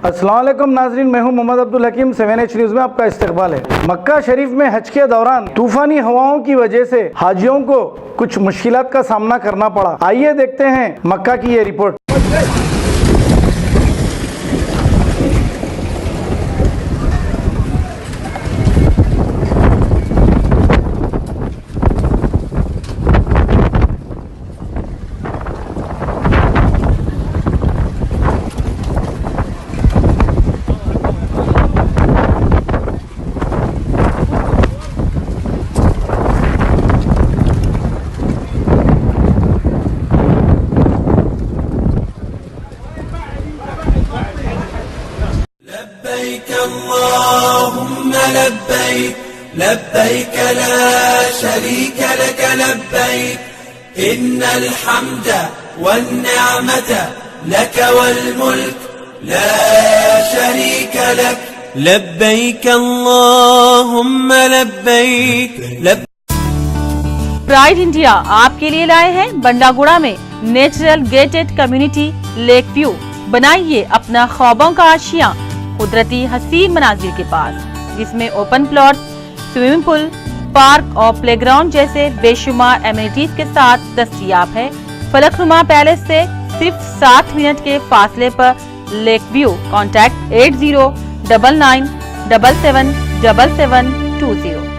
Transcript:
अस्सलाम वालेकुम नाजरीन, मैं हूं मोहम्मद अब्दुल हकीम। 7H न्यूज में आपका इस्तकबाल है। मक्का शरीफ में हज के दौरान तूफानी हवाओं की वजह से हाजियों को कुछ मुश्किलात का सामना करना पड़ा। आइए देखते हैं मक्का की ये रिपोर्ट। लब्बैक अल्लाहुम्मा लब्बैक लब्बैक ला शरीक लक लब्बैक इन्नल हम्द वन्निअमत लक वल मुल्क ला शरीक लक लब्बैक अल्लाहुम्मा लब्बैक। प्राइड इंडिया आपके लिए लाए हैं बंडागुड़ा में natural gated community lake view. बनाइए अपना ख्वाबों का आशियां कुदरती हसीन मनाजिर के पास, जिसमें open plot, swimming pool, park और प्लेग्राउंड जैसे बेशुमार एमिनिटीज के साथ दस्तयाब है। फलकनुमा पैलेस से सिर्फ 7 मिनट के फासले पर लेक व्यू। कॉन्टैक्ट 8099777720।